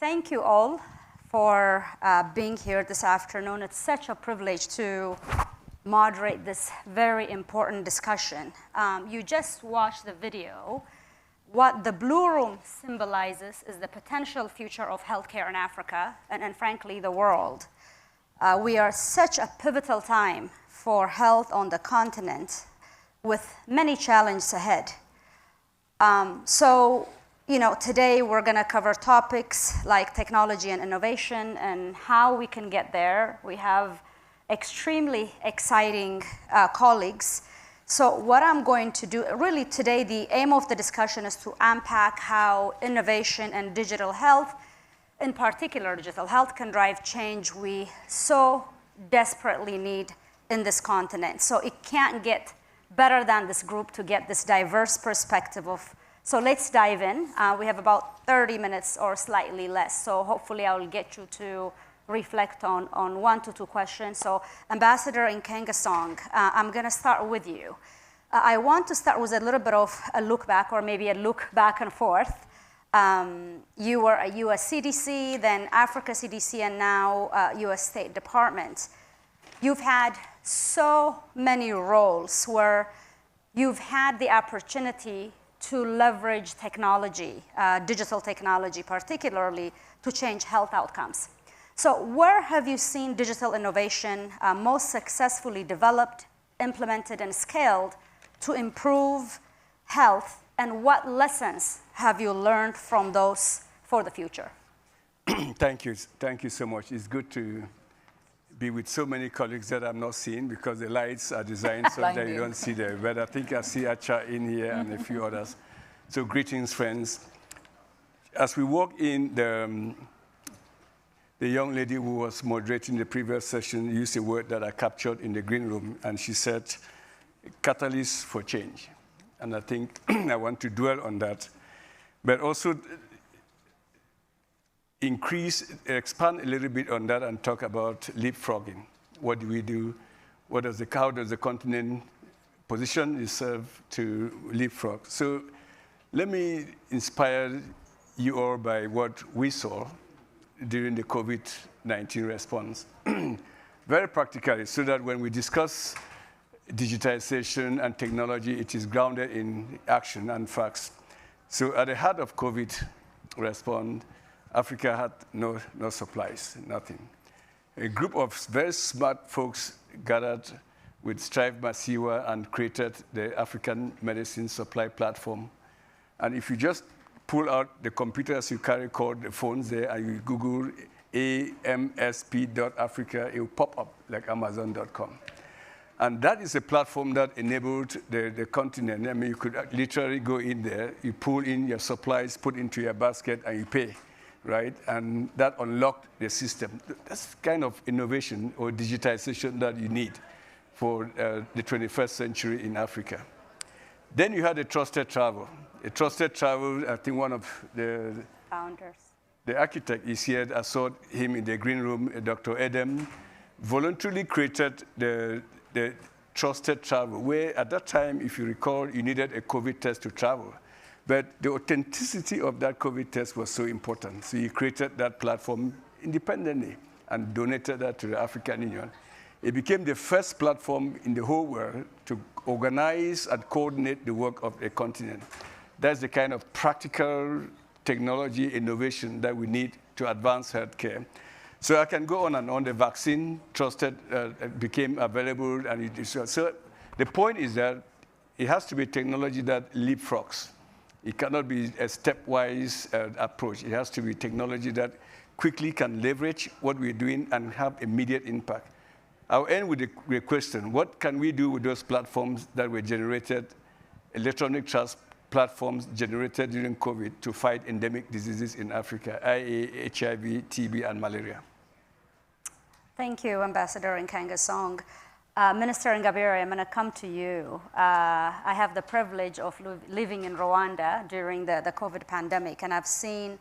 Thank you all for being here this afternoon. It's such a privilege to moderate this very important discussion. You just watched the video. What the Blue Room symbolizes is the potential future of healthcare in Africa and frankly, the world. We are such a pivotal time for health on the continent with many challenges ahead. Today we're going to cover topics like technology and innovation and how we can get there. We have extremely exciting colleagues. So what I'm going to do, really today, the aim of the discussion is to unpack how innovation and digital health, in particular digital health, can drive change we so desperately need in this continent. So it can't get better than this group to get this diverse perspective of. So let's dive in. We have about 30 minutes or slightly less. So hopefully I will get you to reflect on 1 to 2 questions. So Ambassador Nkengasong, I'm going to start with you. I want to start with a little bit of a look back, or maybe a look back and forth. You were a US CDC, then Africa CDC, and now US State Department. You've had so many roles where you've had the opportunity to leverage technology, digital technology particularly, to change health outcomes. So where have you seen digital innovation most successfully developed, implemented, and scaled to improve health, and what lessons have you learned from those for the future? Thank you so much. It's good to be with so many colleagues that I'm not seeing because the lights are designed so that you don't see them. But I think I see Acha in here and a few others. So greetings, friends. As we walk in, the young lady who was moderating the previous session used a word that I captured in the green room, and she said, catalyst for change. And I think I want to dwell on that, but also expand a little bit on that and talk about leapfrogging. What do we do? How does the continent position itself to leapfrog? So let me inspire you all by what we saw during the COVID-19 response. Very practically, so that when we discuss digitization and technology, it is grounded in action and facts. So at the heart of COVID response, Africa had no supplies, nothing. A group of very smart folks gathered with Strive Masiwa and created the African Medicine Supply Platform. And if you just pull out the computers you carry called the phones there, and you Google amsp.africa, it will pop up like Amazon.com. And that is a platform that enabled the continent. I mean, you could literally go in there, you pull in your supplies, put into your basket, and you pay, right? And that unlocked the system. That's kind of innovation or digitization that you need for the 21st century in Africa. Then you had a trusted travel. A trusted travel, I think one of the founders, the architect is here. I saw him in the green room, Dr. Edem, voluntarily created the trusted travel, where at that time, if you recall, you needed a COVID test to travel. But the authenticity of that COVID test was so important. So he created that platform independently and donated that to the African Union. It became the first platform in the whole world to organize and coordinate the work of a continent. That's the kind of practical technology innovation that we need to advance healthcare. So I can go on and on. The vaccine trusted became available, and so the point is that it has to be technology that leapfrogs. It cannot be a stepwise approach. It has to be technology that quickly can leverage what we're doing and have immediate impact. I'll end with the question: what can we do with those platforms that were generated, electronic trust platforms generated during COVID to fight endemic diseases in Africa, i.e. HIV, TB, and malaria? Thank you, Ambassador Nkengasong. Minister Ngabire, I'm going to come to you. I have the privilege of living in Rwanda during the COVID pandemic, and I've seen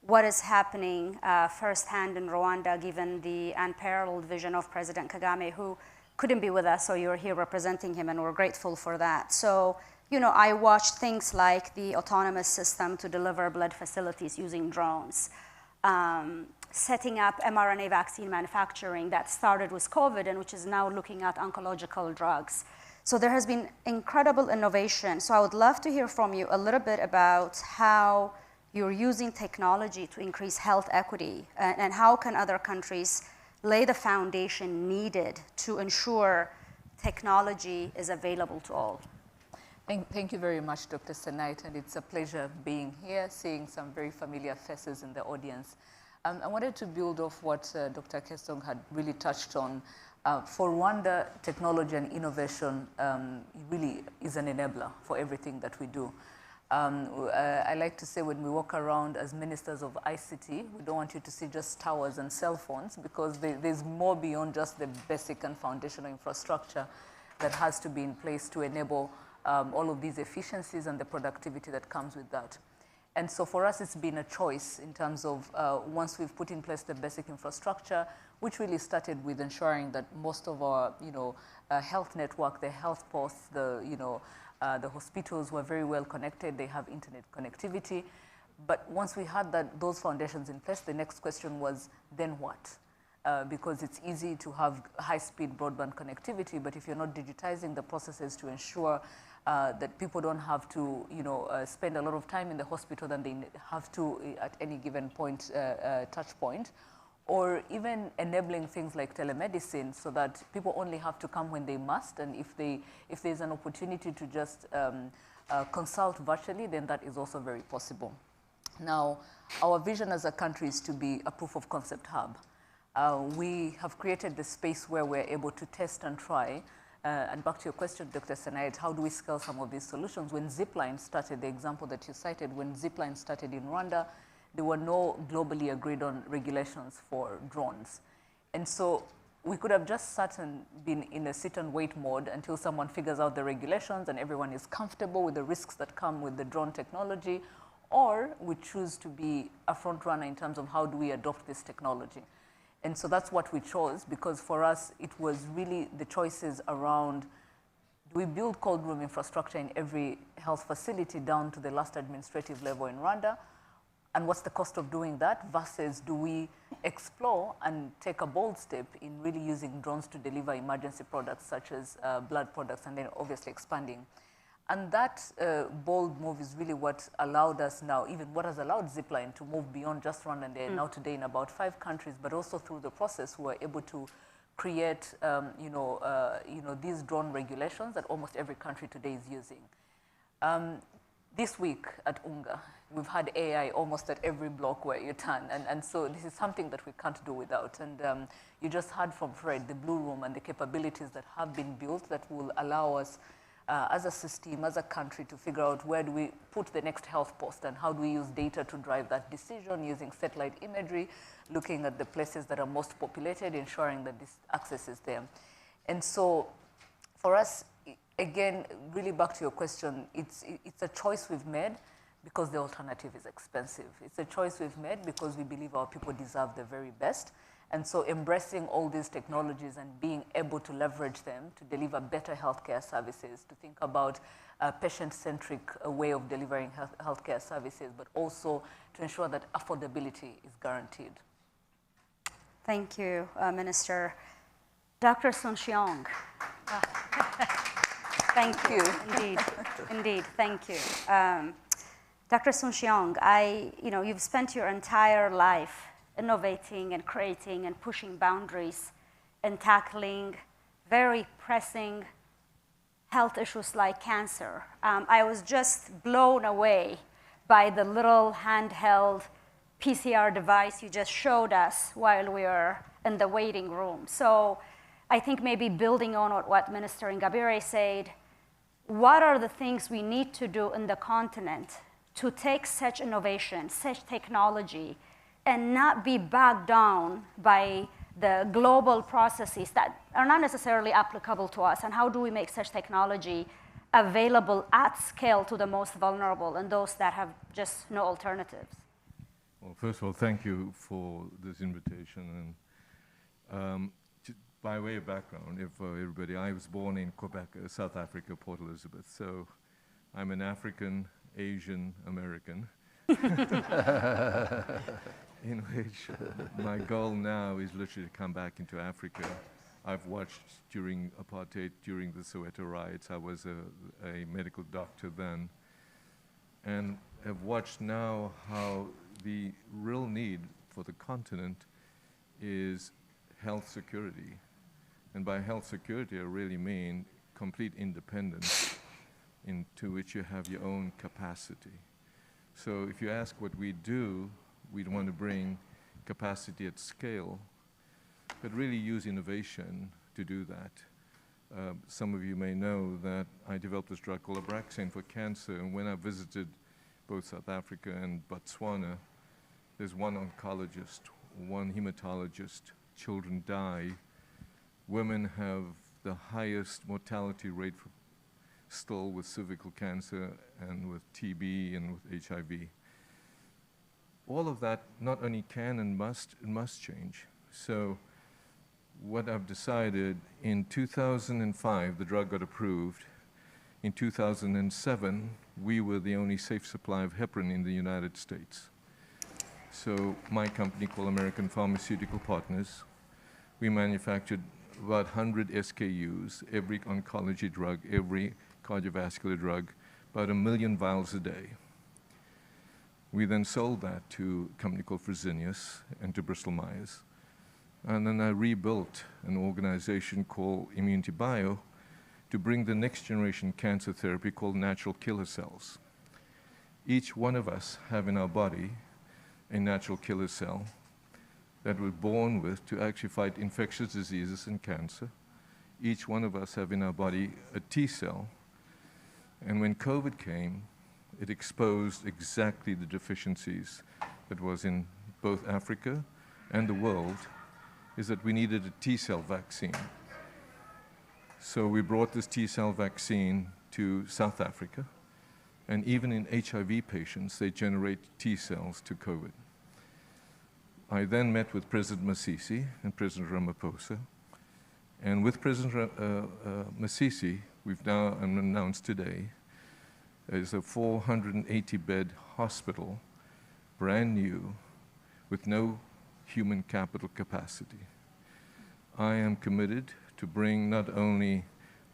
what is happening firsthand in Rwanda, given the unparalleled vision of President Kagame, who couldn't be with us, so you're here representing him, and we're grateful for that. So, I watched things like the autonomous system to deliver blood facilities using drones. setting up mRNA vaccine manufacturing that started with COVID and which is now looking at oncological drugs. So there has been incredible innovation. So I would love to hear from you a little bit about how you're using technology to increase health equity, and how can other countries lay the foundation needed to ensure technology is available to all. Thank you very much, Dr. Senait, and it's a pleasure being here, seeing some very familiar faces in the audience. I wanted to build off what Dr. Kesong had really touched on. For Rwanda, technology and innovation really is an enabler for everything that we do. I like to say when we walk around as ministers of ICT, we don't want you to see just towers and cell phones, because there's more beyond just the basic and foundational infrastructure that has to be in place to enable all of these efficiencies and the productivity that comes with that. And so for us, it's been a choice in terms of once we've put in place the basic infrastructure, which really started with ensuring that most of our health network, the health posts, the hospitals were very well connected. They have internet connectivity. But once we had those foundations in place, the next question was, then what? Because it's easy to have high-speed broadband connectivity, but if you're not digitizing the processes to ensure that people don't have to, spend a lot of time in the hospital than they have to at any given point, touch point, or even enabling things like telemedicine so that people only have to come when they must, and if there's an opportunity to just consult virtually, then that is also very possible. Now, our vision as a country is to be a proof of concept hub. We have created the space where we're able to test and try. And back to your question, Dr. Senait, how do we scale some of these solutions? When Zipline started, the example that you cited, when Zipline started in Rwanda, there were no globally agreed on regulations for drones. And so we could have just sat and been in a sit and wait mode until someone figures out the regulations and everyone is comfortable with the risks that come with the drone technology, or we choose to be a front runner in terms of how do we adopt this technology. And so that's what we chose, because for us, it was really the choices around, do we build cold room infrastructure in every health facility down to the last administrative level in Rwanda? And what's the cost of doing that? Versus do we explore and take a bold step in really using drones to deliver emergency products such as blood products, and then obviously expanding. And that bold move is really what allowed us now, even what has allowed Zipline to move beyond just Rwanda, and they're now today in about 5 countries, but also through the process we were able to create these drone regulations that almost every country today is using. This week at UNGA, we've had AI almost at every block where you turn, and so this is something that we can't do without. And you just heard from Fred, the Blue Room and the capabilities that have been built that will allow us as a system, as a country, to figure out where do we put the next health post and how do we use data to drive that decision using satellite imagery, looking at the places that are most populated, ensuring that this access is there. And so for us, again, really back to your question, it's a choice we've made because the alternative is expensive. It's a choice we've made because we believe our people deserve the very best. And so embracing all these technologies and being able to leverage them to deliver better healthcare services, to think about a patient-centric way of delivering healthcare services, but also to ensure that affordability is guaranteed. Thank you, Minister. Dr. Sun Xiong. Thank you. Indeed, thank you. Dr. Sun Xiong, you've spent your entire life innovating and creating and pushing boundaries and tackling very pressing health issues like cancer. I was just blown away by the little handheld PCR device you just showed us while we were in the waiting room. So I think maybe building on what Minister Ingabire said, what are the things we need to do in the continent to take such innovation, such technology, and not be bogged down by the global processes that are not necessarily applicable to us? And how do we make such technology available at scale to the most vulnerable and those that have just no alternatives? Well, first of all, thank you for this invitation. And by way of background, for everybody, I was born in Quebec, South Africa, Port Elizabeth. So I'm an African, Asian, American. in which my goal now is literally to come back into Africa. I've watched during apartheid, during the Soweto riots. I was a medical doctor then, and have watched now how the real need for the continent is health security. And by health security, I really mean complete independence into which you have your own capacity. So if you ask what we do, we'd want to bring capacity at scale, but really use innovation to do that. Some of you may know that I developed this drug called Abraxane for cancer, and when I visited both South Africa and Botswana, there's one oncologist, one hematologist, children die, women have the highest mortality rate still with cervical cancer and with TB and with HIV. All of that not only can and must change. So what I've decided, in 2005, the drug got approved. In 2007, we were the only safe supply of heparin in the United States. So my company called American Pharmaceutical Partners, we manufactured about 100 SKUs, every oncology drug, every cardiovascular drug, about 1 million vials a day. We then sold that to a company called Fresenius and to Bristol Myers. And then I rebuilt an organization called Immunity Bio to bring the next generation cancer therapy called natural killer cells. Each one of us have in our body a natural killer cell that we're born with to actually fight infectious diseases and cancer. Each one of us have in our body a T cell. And when COVID came, it exposed exactly the deficiencies that was in both Africa and the world, is that we needed a T cell vaccine. So we brought this T cell vaccine to South Africa, and even in HIV patients, they generate T cells to COVID. I then met with President Masisi and President Ramaphosa, and with President Masisi, we've now announced today, is a 480-bed hospital, brand new, with no human capital capacity. I am committed to bring not only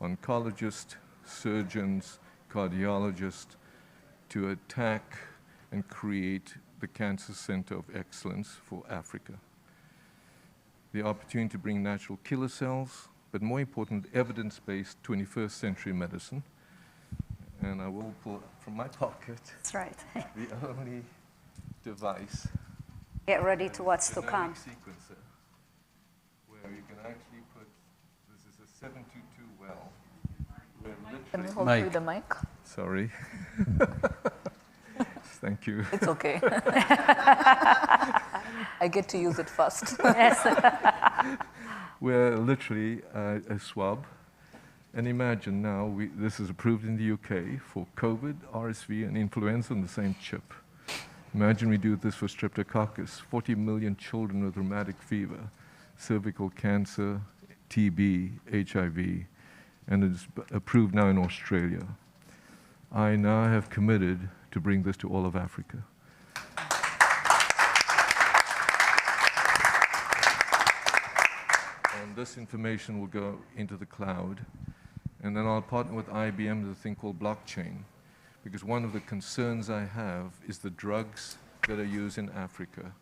oncologists, surgeons, cardiologists to attack and create the Cancer Center of Excellence for Africa. The opportunity to bring natural killer cells, but more important, evidence-based 21st century medicine. And I will pull from my pocket That's right. the only device. Get ready to what's to come. Sequencer, where you can actually put, this is a 722 well, where Can we literally, hold you the mic? sorry. Thank you. It's okay. I get to use it first. Yes. We're literally a swab. And imagine now, this is approved in the UK for COVID, RSV, and influenza on the same chip. Imagine we do this for streptococcus, 40 million children with rheumatic fever, cervical cancer, TB, HIV, and it's approved now in Australia. I now have committed to bring this to all of Africa. And this information will go into the cloud. And then I'll partner with IBM with a thing called blockchain. Because one of the concerns I have is the drugs that are used in Africa.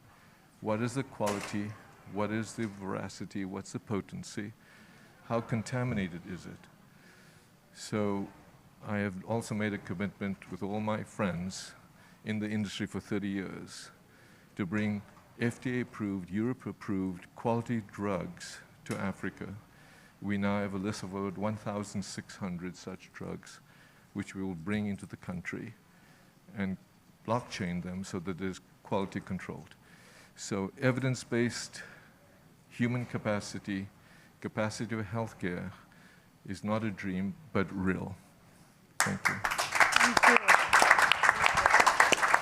What is the quality? What is the veracity? What's the potency? How contaminated is it? So I have also made a commitment with all my friends in the industry for 30 years to bring FDA-approved, Europe-approved quality drugs to Africa. We now have a list of over 1,600 such drugs, which we will bring into the country and blockchain them so that there's quality controlled. So evidence-based human capacity of healthcare is not a dream, but real. Thank you. Thank you.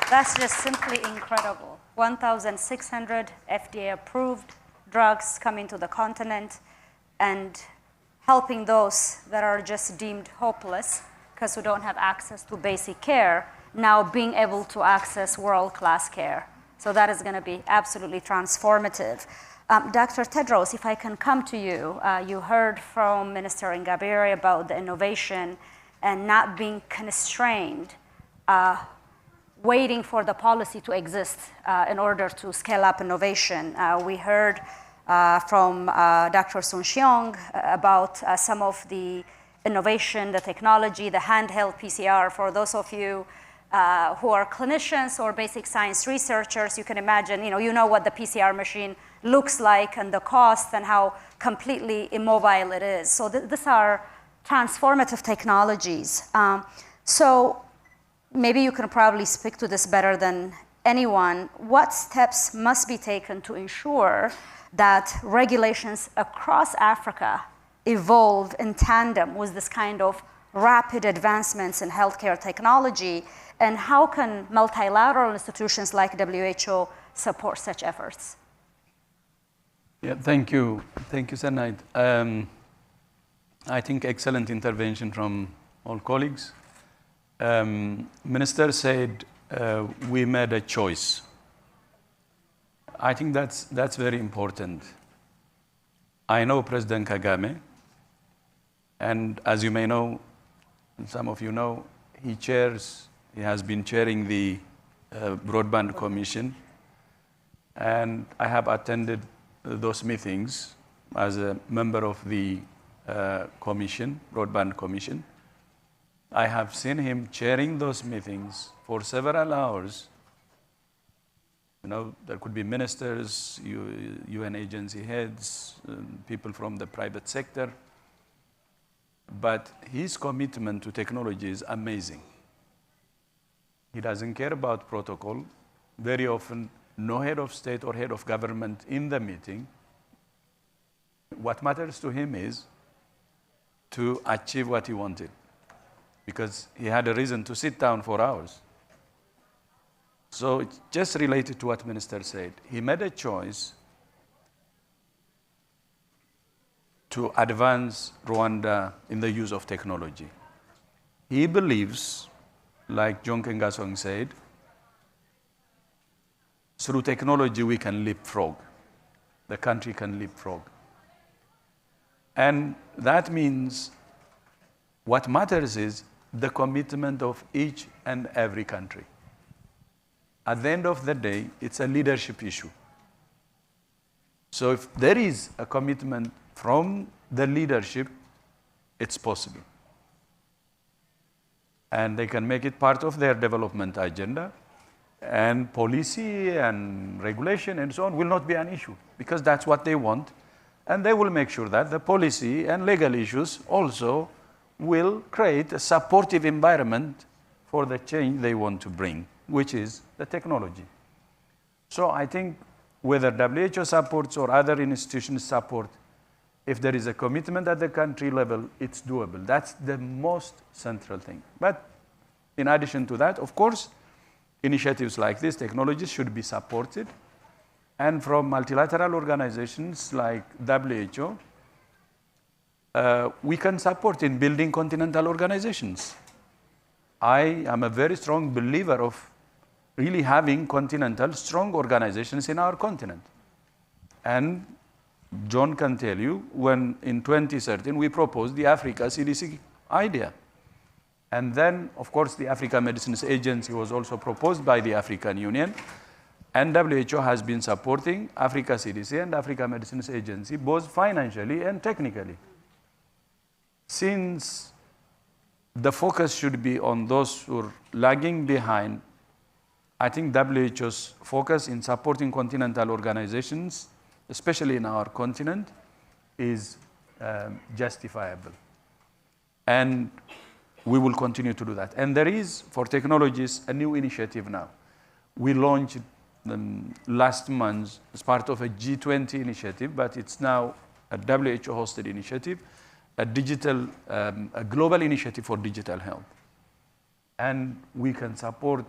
That's just simply incredible. 1,600 FDA-approved drugs coming to the continent and helping those that are just deemed hopeless because who don't have access to basic care, now being able to access world-class care. So that is going to be absolutely transformative. Dr. Tedros, if I can come to you, you heard from Minister Ngabire about the innovation and not being constrained, waiting for the policy to exist in order to scale up innovation. We heard from Dr. Sun Xiong about some of the innovation, the technology, the handheld PCR. For those of you who are clinicians or basic science researchers, you can imagine, you know what the PCR machine looks like and the cost and how completely immobile it is. So these are transformative technologies. So maybe you can probably speak to this better than anyone. What steps must be taken to ensure that regulations across Africa evolve in tandem with this kind of rapid advancements in healthcare technology? And how can multilateral institutions like WHO support such efforts? Yeah, thank you. Thank you, Sanait. I think excellent intervention from all colleagues. Minister said we made a choice. I think that's very important. I know President Kagame, and as you may know, and some of you know, he has been chairing the Broadband Commission, and I have attended those meetings as a member of the Broadband Commission. I have seen him chairing those meetings for several hours. There could be ministers, UN agency heads, people from the private sector. But his commitment to technology is amazing. He doesn't care about protocol. Very often, no head of state or head of government in the meeting. What matters to him is to achieve what he wanted, because he had a reason to sit down for hours. So it's just related to what Minister said. He made a choice to advance Rwanda in the use of technology. He believes, like John Kengasong said, through technology we can leapfrog. The country can leapfrog. And that means what matters is the commitment of each and every country. At the end of the day, it's a leadership issue. So if there is a commitment from the leadership, it's possible. And they can make it part of their development agenda, and policy and regulation and so on will not be an issue, because that's what they want. And they will make sure that the policy and legal issues also will create a supportive environment for the change they want to bring, which is the technology. So I think whether WHO supports or other institutions support, if there is a commitment at the country level, it's doable. That's the most central thing. But in addition to that, of course, initiatives like this, technologies should be supported. And from multilateral organizations like WHO, we can support in building continental organizations. I am a very strong believer of really having continental strong organizations in our continent. And John can tell you, when in 2013 we proposed the Africa CDC idea. And then, of course, the Africa Medicines Agency was also proposed by the African Union. And WHO has been supporting Africa CDC and Africa Medicines Agency, both financially and technically. Since the focus should be on those who are lagging behind, I think WHO's focus in supporting continental organizations, especially in our continent, is justifiable. And we will continue to do that. And there is, for technologies, a new initiative now. We launched last month as part of a G20 initiative, but it's now a WHO-hosted initiative, a global initiative for digital health. And we can support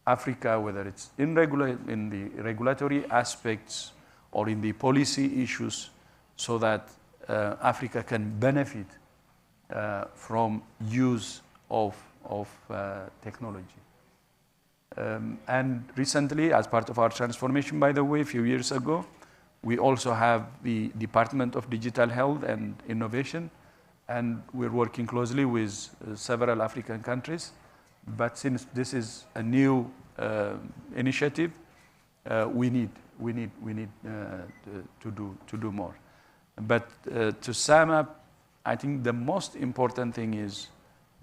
Africa, whether it's in the regulatory aspects or in the policy issues, so that Africa can benefit from use of technology. And recently, as part of our transformation, by the way, a few years ago, we also have the Department of Digital Health and Innovation, and we're working closely with several African countries. But since this is a new initiative, we need to do more. But to sum up, I think the most important thing is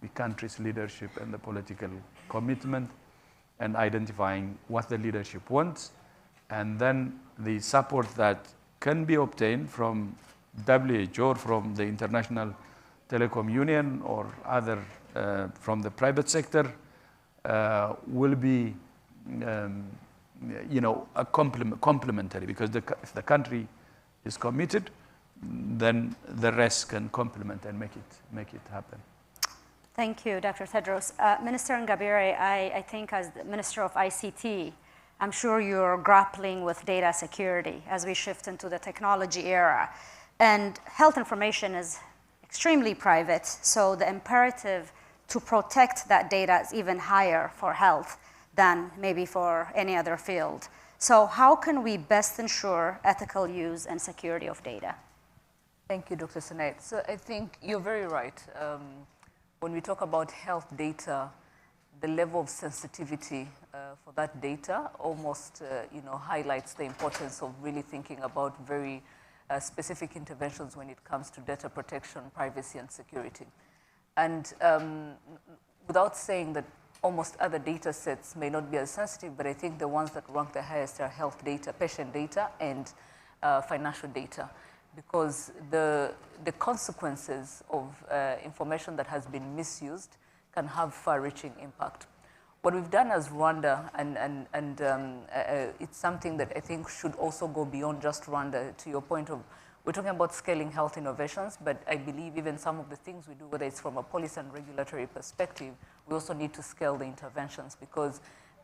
the country's leadership and the political commitment and identifying what the leadership wants, and then the support that can be obtained from WHO or from the International Telecom Union or other from the private sector will be a complementary, because if the country is committed, then the rest can complement and make it happen. Thank you, Dr. Tedros. Minister Ngabire, I think as the Minister of ICT, I'm sure you're grappling with data security as we shift into the technology era. And health information is extremely private, so the imperative to protect that data is even higher for health than maybe for any other field. So how can we best ensure ethical use and security of data? Thank you, Dr. Senait. So I think you're very right. When we talk about health data, the level of sensitivity for that data almost highlights the importance of really thinking about very specific interventions when it comes to data protection, privacy, and security. And without saying that almost other data sets may not be as sensitive, but I think the ones that rank the highest are health data, patient data, and financial data, because the consequences of information that has been misused can have far-reaching impact. What we've done as Rwanda, and it's something that I think should also go beyond just Rwanda, to your point of, we're talking about scaling health innovations, but I believe even some of the things we do, whether it's from a policy and regulatory perspective, we also need to scale the interventions, because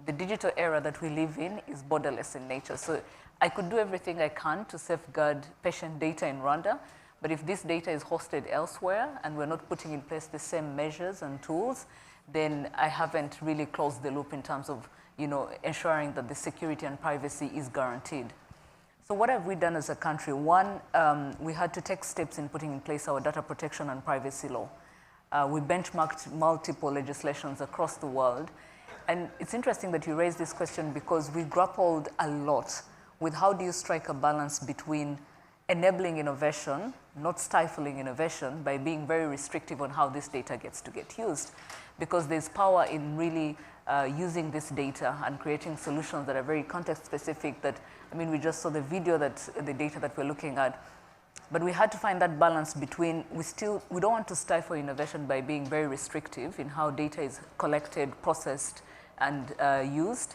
the digital era that we live in is borderless in nature. So I could do everything I can to safeguard patient data in Rwanda, but if this data is hosted elsewhere and we're not putting in place the same measures and tools, then I haven't really closed the loop in terms of ensuring that the security and privacy is guaranteed. So what have we done as a country? One, we had to take steps in putting in place our data protection and privacy law. We benchmarked multiple legislations across the world. And it's interesting that you raised this question, because we grappled a lot with how do you strike a balance between enabling innovation, not stifling innovation, by being very restrictive on how this data gets to get used. Because there's power in really using this data and creating solutions that are very context-specific. That, I mean, we just saw the video, the data that we're looking at. But we had to find that balance between, we don't want to stifle innovation by being very restrictive in how data is collected, processed, and used.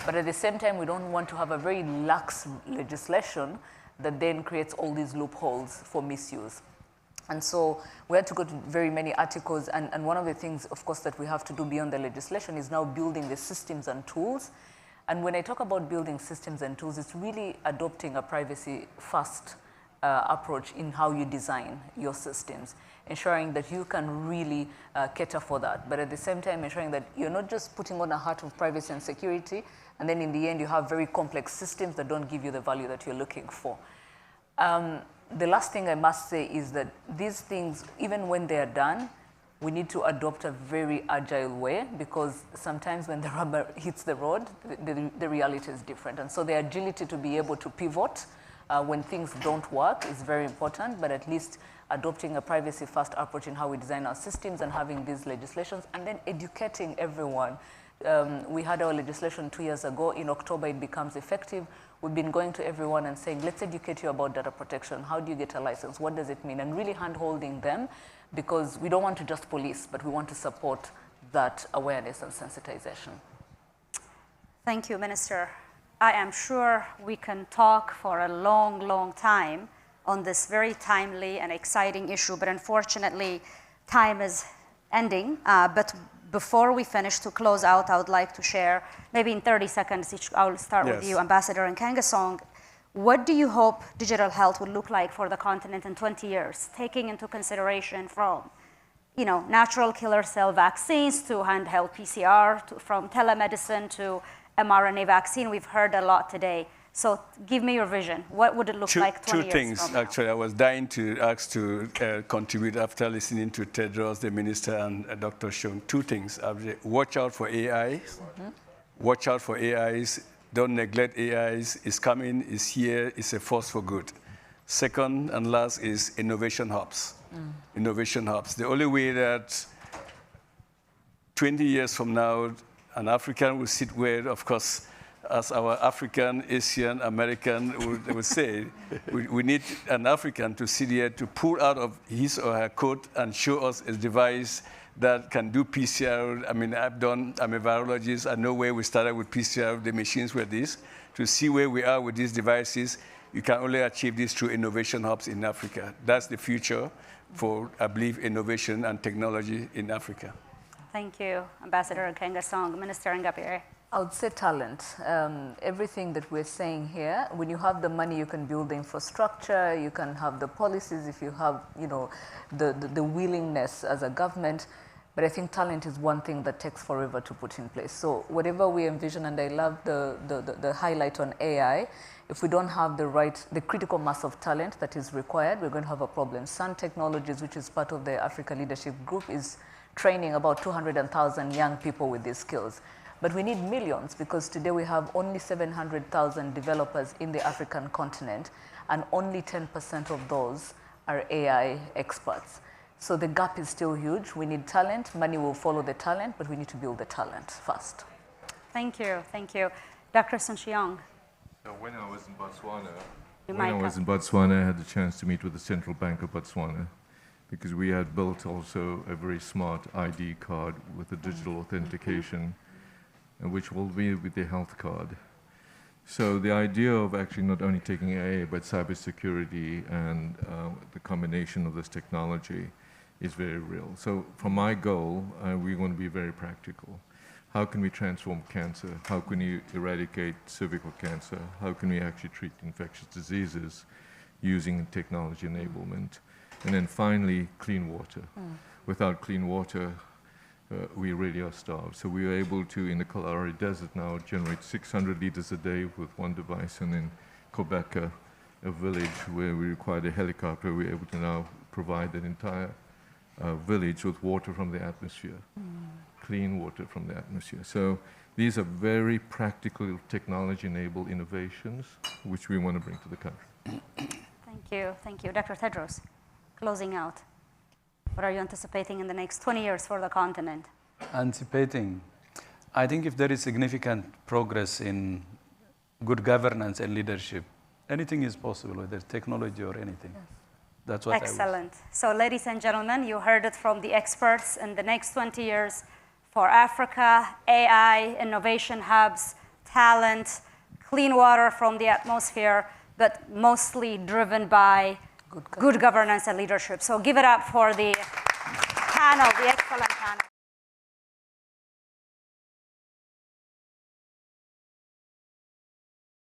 But at the same time, we don't want to have a very lax legislation that then creates all these loopholes for misuse. And so we had to go to very many articles, and one of the things, of course, that we have to do beyond the legislation is now building the systems and tools. And when I talk about building systems and tools, it's really adopting a privacy-first approach in how you design your systems, ensuring that you can really cater for that, but at the same time ensuring that you're not just putting on a hat of privacy and security, and then in the end you have very complex systems that don't give you the value that you're looking for. The last thing I must say is that these things, even when they are done, we need to adopt a very agile way, because sometimes when the rubber hits the road, the reality is different. And so the agility to be able to pivot when things don't work is very important, but at least adopting a privacy-first approach in how we design our systems and having these legislations, and then educating everyone. We had our legislation 2 years ago. In October, it becomes effective. We've been going to everyone and saying, let's educate you about data protection. How do you get a license? What does it mean? And really hand-holding them, because we don't want to just police, but we want to support that awareness and sensitization. Thank you, Minister. I am sure we can talk for a long, long time on this very timely and exciting issue, but unfortunately, time is ending. But before we finish, to close out, I would like to share, maybe in 30 seconds each, I'll start with you, Ambassador Nkengasong. What do you hope digital health will look like for the continent in 20 years, taking into consideration from natural killer cell vaccines to handheld PCR, from telemedicine to mRNA vaccine. We've heard a lot today. So give me your vision. What would it look like 20 years from now? Two things, actually. I was dying to ask to contribute after listening to Tedros, the minister, and Dr. Shung. Two things. Watch out for AI. Watch out for AIs. Don't neglect AIs. It's coming, it's here, it's a force for good. Second and last is innovation hubs. Innovation hubs. The only way that 20 years from now, an African will sit where, of course, as our African, Asian, American would say, we need an African to sit here to pull out of his or her coat and show us a device that can do PCR. I mean, I'm a virologist. I know where we started with PCR. The machines were this. To see where we are with these devices, you can only achieve this through innovation hubs in Africa. That's the future for, I believe, innovation and technology in Africa. Thank you, Ambassador Nkengasong. Minister Ngapire. I would say talent. Everything that we're saying here, when you have the money, you can build the infrastructure, you can have the policies if you have, the willingness as a government. But I think talent is one thing that takes forever to put in place. So whatever we envision, and I love the highlight on AI, if we don't have the critical mass of talent that is required, we're going to have a problem. Sun Technologies, which is part of the Africa Leadership Group, is training about 200,000 young people with these skills. But we need millions, because today we have only 700,000 developers in the African continent, and only 10% of those are AI experts. So the gap is still huge. We need talent. Money will follow the talent, but we need to build the talent first. Thank you. Thank you. Dr. Sunchiong. So when I was in Botswana, I had the chance to meet with the Central Bank of Botswana, because we had built also a very smart ID card with a digital authentication, which will be with the health card. So the idea of actually not only taking AI, but cybersecurity and the combination of this technology is very real. So for my goal, we want to be very practical. How can we transform cancer? How can we eradicate cervical cancer? How can we actually treat infectious diseases using technology enablement? And then finally, clean water. Without clean water, we really are starved. So we were able to, in the Kalahari Desert now, generate 600 liters a day with one device. And in Kobeka, a village where we required a helicopter, we're able to now provide an entire village with water from the atmosphere, clean water from the atmosphere. So these are very practical technology-enabled innovations which we want to bring to the country. Thank you. Thank you. Dr. Tedros, closing out. What are you anticipating in the next 20 years for the continent? Anticipating. I think if there is significant progress in good governance and leadership, anything is possible, whether technology or anything. Yes. That's what Excellent. So ladies and gentlemen, you heard it from the experts. In the next 20 years for Africa, AI, innovation hubs, talent, clean water from the atmosphere, but mostly driven by good governance and leadership. So give it up for the panel, the excellent panel.